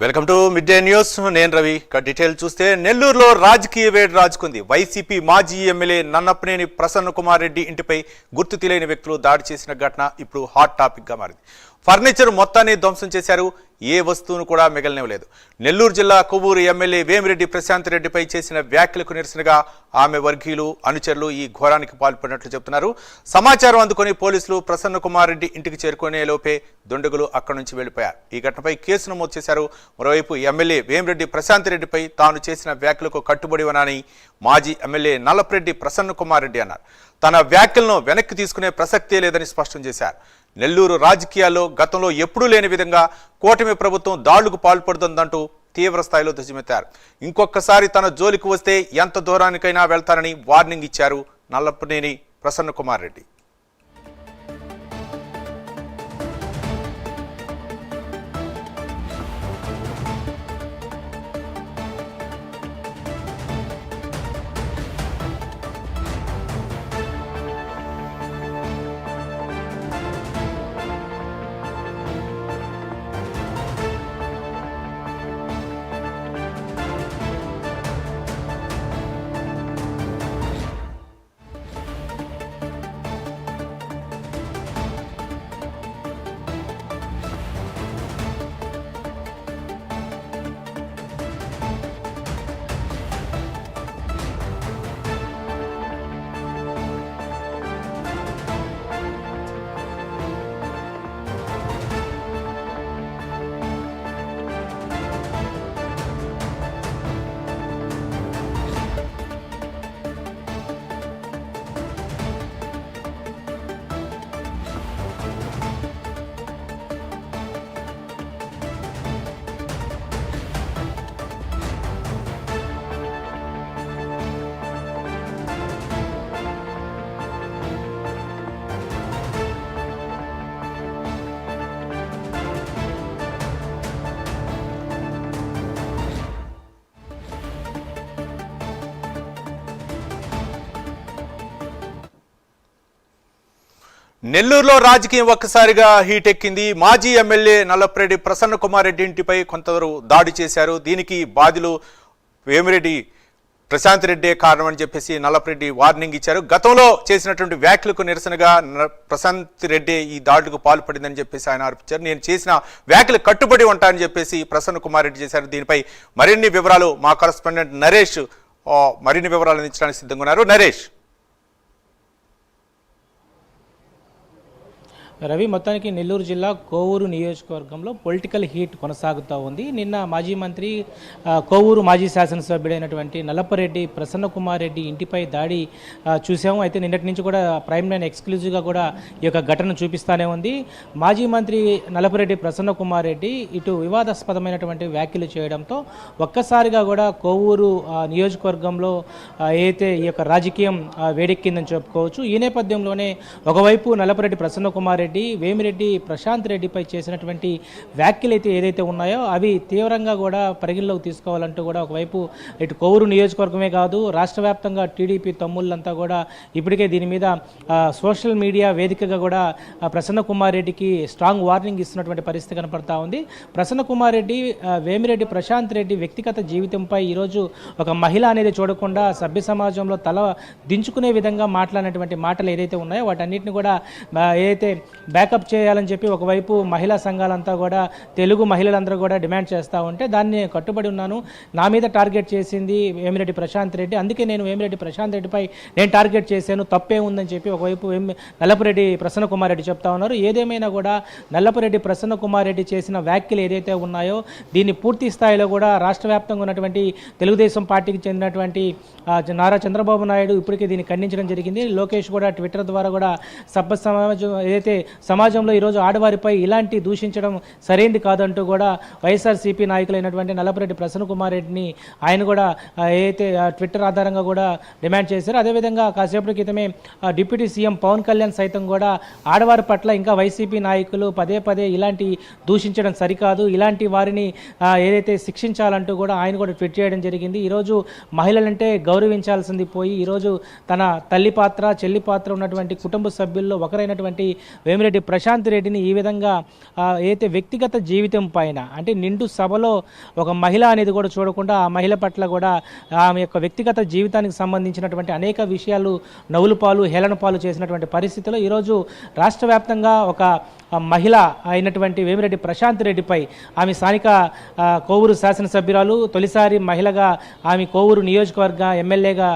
Welcome to mid day news. నేను Ravi. Detail చూస్తే నెల్లూరులో రాజకీయ వేడి రాజుకుంది. వైసీపీ మాజీ ఎమ్మెల్యే నన్నపనేని ప్రసన్న కుమార్ రెడ్డి ఇంటిపై గుర్తు తెలియని వ్యక్తులు దాడి చేసిన ఘటన ఇప్పుడు హాట్ టాపిక్ గా మారింది. ఫర్నిచర్ మొత్తాన్ని ధ్వంసం చేశారు. ఏ వస్తువును కూడా మిగలనివ్వలేదు. నెల్లూరు జిల్లా కొవ్వూరు ఎమ్మెల్యే వేమిరెడ్డి ప్రశాంత్ రెడ్డిపై చేసిన వ్యాఖ్యలకు నిరసనగా ఆమె వర్గీయులు అనుచరులు ఈ ఘోరానికి పాల్పడినట్లు చెబుతున్నారు. సమాచారం అందుకుని పోలీసులు ప్రసన్న కుమార్ రెడ్డి ఇంటికి చేరుకునే లోపే దుండగులు అక్కడి నుంచి వెళ్లిపోయారు. ఈ ఘటనపై కేసు నమోదు చేశారు. మరోవైపు ఎమ్మెల్యే వేమిరెడ్డి ప్రశాంత్ రెడ్డిపై తాను చేసిన వ్యాఖ్యలకు కట్టుబడి ఉన్నానని మాజీ ఎమ్మెల్యే నల్లపరెడ్డి ప్రసన్న కుమార్ రెడ్డి అన్నారు. తన వ్యాఖ్యలను వెనక్కి తీసుకునే ప్రసక్తే లేదని స్పష్టం చేశారు. నెల్లూరు రాజకీయాల్లో గతంలో ఎప్పుడూ లేని విధంగా కూటమి ప్రభుత్వం దాడులకు పాల్పడుతుందంటూ తీవ్ర స్థాయిలో ధ్వజమెత్తారు. ఇంకొకసారి తన జోలికి వస్తే ఎంత దూరానికైనా వెళ్తానని వార్నింగ్ ఇచ్చారు నల్లపనేని ప్రసన్న కుమార్ రెడ్డి. నెల్లూరులో రాజకీయం ఒక్కసారిగా హీట్ ఎక్కింది. మాజీ ఎమ్మెల్యే నల్లపరెడ్డి ప్రసన్న కుమార్ రెడ్డి ఇంటిపై కొందరు దాడి చేశారు. దీనికి బాధ్యులు వేమిరెడ్డి ప్రశాంత్ రెడ్డి కారణమని చెప్పేసి నల్లపరెడ్డి వార్నింగ్ ఇచ్చారు. గతంలో చేసినటువంటి వ్యాఖ్యలకు నిరసనగా ప్రశాంత్ రెడ్డి ఈ దాడులకు పాల్పడిందని చెప్పేసి ఆయన ఆరోపించారు. నేను చేసిన వ్యాఖ్యలు కట్టుబడి ఉంటానని చెప్పేసి ప్రసన్న కుమార్ రెడ్డి చేశారు. దీనిపై మరిన్ని వివరాలు మా కరెస్పాండెంట్ నరేష్ మరిన్ని వివరాలు అందించడానికి సిద్ధంగా ఉన్నారు. నరేష్. రవి, మొత్తానికి నెల్లూరు జిల్లా కోవూరు నియోజకవర్గంలో పొలిటికల్ హీట్ కొనసాగుతూ ఉంది. నిన్న మాజీ మంత్రి కోవూరు మాజీ శాసనసభ్యుడైనటువంటి నల్లపరెడ్డి ప్రసన్న కుమార్ రెడ్డి ఇంటిపై దాడి చూసాము. అయితే నిన్నటి నుంచి కూడా ప్రైమ్ లైన్ ఎక్స్క్లూజివ్గా కూడా ఈ యొక్క ఘటన చూపిస్తూనే ఉంది. మాజీ మంత్రి నల్లపరెడ్డి ప్రసన్న కుమార్ రెడ్డి ఇటు వివాదాస్పదమైనటువంటి వ్యాఖ్యలు చేయడంతో ఒక్కసారిగా కూడా కోవూరు నియోజకవర్గంలో అయితే ఈ యొక్క రాజకీయం వేడెక్కిందని చెప్పుకోవచ్చు. ఈ నేపథ్యంలోనే ఒకవైపు నల్లపరెడ్డి ప్రసన్న కుమార్ రెడ్డి, వేమిరెడ్డి ప్రశాంత్ రెడ్డిపై చేసినటువంటి వ్యాఖ్యలు అయితే ఏదైతే ఉన్నాయో అవి తీవ్రంగా కూడా పరిగణలోకి తీసుకోవాలంటూ కూడా ఒకవైపు ఇటు కోవూరు నియోజకవర్గమే కాదు రాష్ట్ర వ్యాప్తంగా టీడీపీ తమ్ముళ్ళంతా కూడా ఇప్పటికే దీని మీద సోషల్ మీడియా వేదికగా కూడా ప్రసన్న కుమార్ రెడ్డికి స్ట్రాంగ్ వార్నింగ్ ఇస్తున్నటువంటి పరిస్థితి కనపడతా ఉంది. ప్రసన్న కుమార్ రెడ్డి, వేమిరెడ్డి ప్రశాంత్ రెడ్డి వ్యక్తిగత జీవితంపై ఈరోజు ఒక మహిళ అనేది చూడకుండా సభ్య సమాజంలో తల దించుకునే విధంగా మాట్లాడినటువంటి మాటలు ఏదైతే ఉన్నాయో వాటన్నిటిని కూడా ఏదైతే బ్యాకప్ చేయాలని చెప్పి ఒకవైపు మహిళా సంఘాలంతా కూడా తెలుగు మహిళలందరూ కూడా డిమాండ్ చేస్తూ ఉంటే దాన్ని కట్టుబడి ఉన్నాను. నా మీద టార్గెట్ చేసింది వేమిరెడ్డి ప్రశాంత్ రెడ్డి, అందుకే నేను వేమిరెడ్డి ప్రశాంత్ రెడ్డిపై నేను టార్గెట్ చేశాను, తప్పే ఉందని చెప్పి ఒకవైపు నల్లపరెడ్డి ప్రసన్న కుమార్ రెడ్డి చెప్తా ఉన్నారు. ఏదేమైనా కూడా నల్లపరెడ్డి ప్రసన్న కుమార్ రెడ్డి చేసిన వ్యాఖ్యలు ఏదైతే ఉన్నాయో దీన్ని పూర్తి స్థాయిలో కూడా రాష్ట్ర వ్యాప్తంగా ఉన్నటువంటి తెలుగుదేశం పార్టీకి చెందినటువంటి నారా చంద్రబాబు నాయుడు ఇప్పటికే దీన్ని ఖండించడం జరిగింది. లోకేష్ కూడా ట్విట్టర్ ద్వారా కూడా సమాజం ఏదైతే సమాజంలో ఈరోజు ఆడవారిపై ఇలాంటి దూషించడం సరైనది కాదంటూ కూడా వైఎస్ఆర్సీపీ నాయకులైనటువంటి నల్లపరెడ్డి ప్రసన్న కుమార్ రెడ్డిని ఆయన కూడా ఏదైతే ట్విట్టర్ ఆధారంగా కూడా డిమాండ్ చేశారు. అదేవిధంగా కాసేపటి క్రితమే డిప్యూటీ సీఎం పవన్ కళ్యాణ్ సైతం కూడా ఆడవారి పట్ల ఇంకా వైసీపీ నాయకులు పదే పదే ఇలాంటి దూషించడం సరికాదు, ఇలాంటి వారిని ఏదైతే శిక్షించాలంటూ కూడా ఆయన కూడా ట్వీట్ చేయడం జరిగింది. ఈరోజు మహిళలంటే గౌరవించాల్సింది పోయి ఈరోజు తన తల్లి పాత్ర చెల్లి పాత్ర ఉన్నటువంటి కుటుంబ సభ్యుల్లో ఒకరైనటువంటి వేమిరెడ్డి వేమిరెడ్డి ప్రశాంత్ రెడ్డిని ఈ విధంగా ఏదైతే వ్యక్తిగత జీవితం పైన అంటే నిండు సభలో ఒక మహిళ అనేది కూడా చూడకుండా ఆ మహిళ పట్ల కూడా ఆమె యొక్క వ్యక్తిగత జీవితానికి సంబంధించినటువంటి అనేక విషయాలు నవ్వుల పాలు హేళన పాలు చేసినటువంటి పరిస్థితిలో ఈరోజు రాష్ట్ర వ్యాప్తంగా ఒక మహిళ అయినటువంటి వేమిరెడ్డి ప్రశాంత్ రెడ్డిపై ఆమె స్థానిక కోవూరు శాసనసభ్యురాలు తొలిసారి మహిళగా ఆమె కోవూరు నియోజకవర్గ ఎమ్మెల్యేగా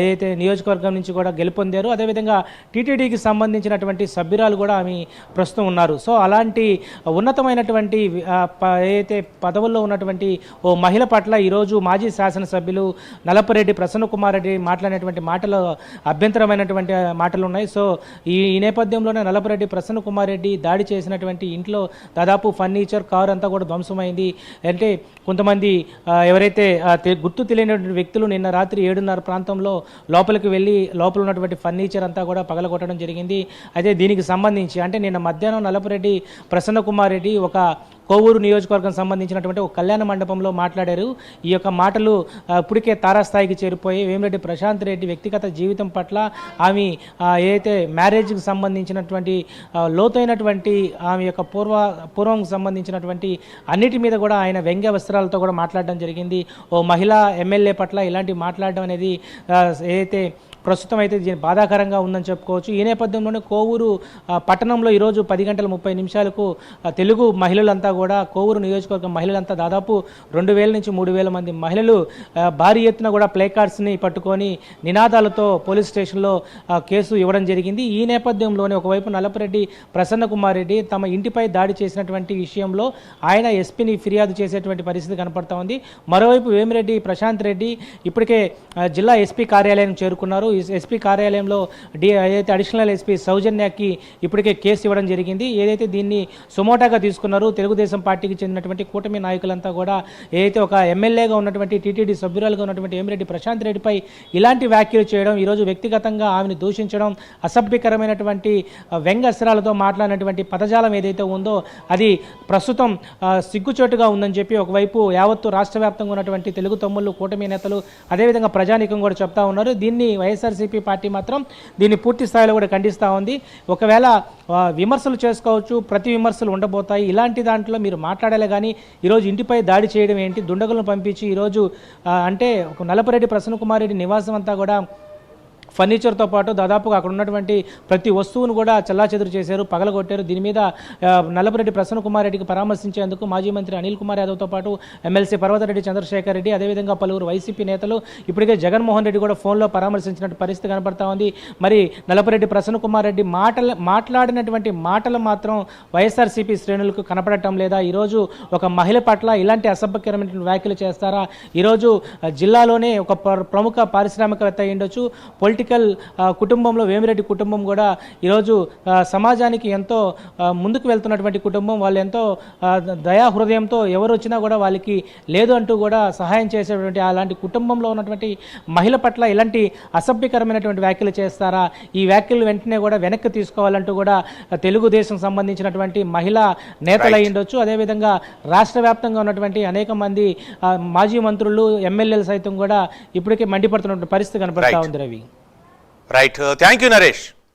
ఏదైతే నియోజకవర్గం నుంచి కూడా గెలుపొందారు. అదేవిధంగా టీటీడీకి సంబంధించినటువంటి సభ్యురాలు కూడా ఆమె ప్రస్తుతం ఉన్నారు. సో అలాంటి ఉన్నతమైనటువంటి ఏదైతే పదవుల్లో ఉన్నటువంటి ఓ మహిళ పట్ల ఈరోజు మాజీ శాసనసభ్యులు నలపరెడ్డి ప్రసన్న కుమార్ రెడ్డి మాట్లాడినటువంటి మాటలు అభ్యంతరమైనటువంటి మాటలు ఉన్నాయి. సో ఈ నేపథ్యంలోనే నలపరెడ్డి ప్రసన్న కుమార్ రెడ్డి దాడి చేసినటువంటి ఇంట్లో దాదాపు ఫర్నిచర్ కారు అంతా కూడా ధ్వంసమైంది. అంటే కొంతమంది ఎవరైతే గుర్తు తెలియనటువంటి వ్యక్తులు నిన్న రాత్రి 7:30 ప్రాంతంలో లోపలికి వెళ్ళి లోపల ఉన్నటువంటి ఫర్నిచర్ అంతా కూడా పగలగొట్టడం జరిగింది. అయితే దీనికి సంబంధించి అంటే నిన్న మధ్యాహ్నం నలపరెడ్డి ప్రసన్న కుమార్ రెడ్డి ఒక కోవూరు నియోజకవర్గం సంబంధించినటువంటి ఒక కళ్యాణ మండపంలో మాట్లాడారు. ఈ యొక్క మాటలు ఇప్పటికే తారాస్థాయికి చేరిపోయి వేమిరెడ్డి ప్రశాంత్ రెడ్డి వ్యక్తిగత జీవితం పట్ల ఆమె ఏదైతే మ్యారేజ్కి సంబంధించినటువంటి లోతైనటువంటి ఆమె యొక్క పూర్వం సంబంధించినటువంటి అన్నిటి మీద కూడా ఆయన వ్యంగ్య వస్త్రాలతో కూడా మాట్లాడడం జరిగింది. ఓ మహిళా ఎమ్మెల్యే పట్ల ఇలాంటి మాట్లాడడం అనేది ఏదైతే ప్రస్తుతం అయితే బాధాకరంగా ఉందని చెప్పుకోవచ్చు. ఈ నేపథ్యంలోనే కోవూరు పట్టణంలో ఈరోజు 10:30 తెలుగు మహిళలంతా కూడా కోవూరు నియోజకవర్గం మహిళలంతా దాదాపు 2,000 నుంచి 3,000 మంది మహిళలు భారీ ఎత్తున కూడా ప్లే కార్డ్స్ని పట్టుకొని నినాదాలతో పోలీస్ స్టేషన్లో కేసు ఇవ్వడం జరిగింది. ఈ నేపథ్యంలోనే ఒకవైపు నలపరెడ్డి ప్రసన్న కుమార్ రెడ్డి తమ ఇంటిపై దాడి చేసినటువంటి విషయంలో ఆయన ఎస్పీని ఫిర్యాదు చేసేటువంటి పరిస్థితి కనపడతా ఉంది. మరోవైపు వేమిరెడ్డి ప్రశాంత్ రెడ్డి ఇప్పటికే జిల్లా ఎస్పీ కార్యాలయం చేరుకున్నారు. ఎస్పీ కార్యాలయంలో ఏదైతే అడిషనల్ ఎస్పీ సౌజన్యకి ఇప్పటికే కేసు ఇవ్వడం జరిగింది. ఏదైతే దీన్ని సుమోటాగా తీసుకున్నారో తెలుగుదేశం పార్టీకి చెందినటువంటి కూటమి నాయకులంతా కూడా ఏదైతే ఒక ఎమ్మెల్యేగా ఉన్నటువంటి టీటీడీ సభ్యురాలుగా ఉన్నటువంటి వేమిరెడ్డి ప్రశాంత్ రెడ్డిపై ఇలాంటి వ్యాఖ్యలు చేయడం, ఈరోజు వ్యక్తిగతంగా ఆమెను దూషించడం, అసభ్యకరమైనటువంటి వ్యంగ్యాస్త్రాలతో మాట్లాడినటువంటి పదజాలం ఏదైతే ఉందో అది ప్రస్తుతం సిగ్గుచోటుగా ఉందని చెప్పి ఒకవైపు యావత్తు రాష్ట్ర వ్యాప్తంగా ఉన్నటువంటి తెలుగు తమ్ముళ్ళు కూటమి నేతలు అదేవిధంగా ప్రజానీకం కూడా చెప్తా ఉన్నారు. దీన్ని వైఎస్ఆర్సీపీ పార్టీ మాత్రం దీన్ని పూర్తి స్థాయిలో కూడా ఖండిస్తూ ఉంది. ఒకవేళ విమర్శలు చేసుకోవచ్చు, ప్రతి విమర్శలు ఉండబోతాయి. ఇలాంటి దాంట్లో మీరు మాట్లాడాలి కానీ ఈరోజు ఇంటిపై దాడి చేయడం ఏంటి, దుండగులను పంపించి ఈరోజు అంటే నలపరెడ్డి ప్రసన్న కుమార్ రెడ్డి నివాసం అంతా కూడా ఫర్నిచర్తో పాటు దాదాపుగా అక్కడ ఉన్నటువంటి ప్రతి వస్తువును కూడా చెల్లాచెదురు చేశారు, పగలగొట్టారు. దీని మీద నల్లపరెడ్డి ప్రసన్న కుమార్ రెడ్డికి పరామర్శించేందుకు మాజీ మంత్రి అనిల్ కుమార్ యాదవ్తో పాటు ఎమ్మెల్సీ పర్వతరెడ్డి చంద్రశేఖర్ రెడ్డి అదేవిధంగా పలువురు వైసీపీ నేతలు ఇప్పటికే జగన్మోహన్ రెడ్డి కూడా ఫోన్లో పరామర్శించినట్టు పరిస్థితి కనపడతా ఉంది. మరి నల్లపరెడ్డి ప్రసన్న కుమార్ రెడ్డి మాట్లాడినటువంటి మాటలు మాత్రం వైఎస్ఆర్సీపీ శ్రేణులకు కనపడటం లేదా? ఈరోజు ఒక మహిళ పట్ల ఇలాంటి అసభ్యకరమైనటువంటి వ్యాఖ్యలు చేస్తారా? ఈరోజు జిల్లాలోనే ఒక ప్రముఖ పారిశ్రామికవేత్త అయ్యుండొచ్చు, పొలిటికల్ కుటుంబంలో వేమిరెడ్డి కుటుంబం కూడా ఈరోజు సమాజానికి ఎంతో ముందుకు వెళ్తున్నటువంటి కుటుంబం. వాళ్ళు ఎంతో దయా హృదయంతో ఎవరు వచ్చినా కూడా వాళ్ళకి లేదు అంటూ కూడా సహాయం చేసేటువంటి అలాంటి కుటుంబంలో ఉన్నటువంటి మహిళ పట్ల ఇలాంటి అసభ్యకరమైనటువంటి వ్యాఖ్యలు చేస్తారా? ఈ వ్యాఖ్యలు వెంటనే కూడా వెనక్కి తీసుకోవాలంటూ కూడా తెలుగుదేశం సంబంధించినటువంటి మహిళా నేతలు అయ్యుండొచ్చు, అదేవిధంగా రాష్ట్ర వ్యాప్తంగా ఉన్నటువంటి అనేక మంది మాజీ మంత్రులు ఎమ్మెల్యేలు సైతం కూడా ఇప్పటికే మండిపడుతున్నటువంటి పరిస్థితి కనపడతా ఉంది. Ravi, right, thank you Naresh.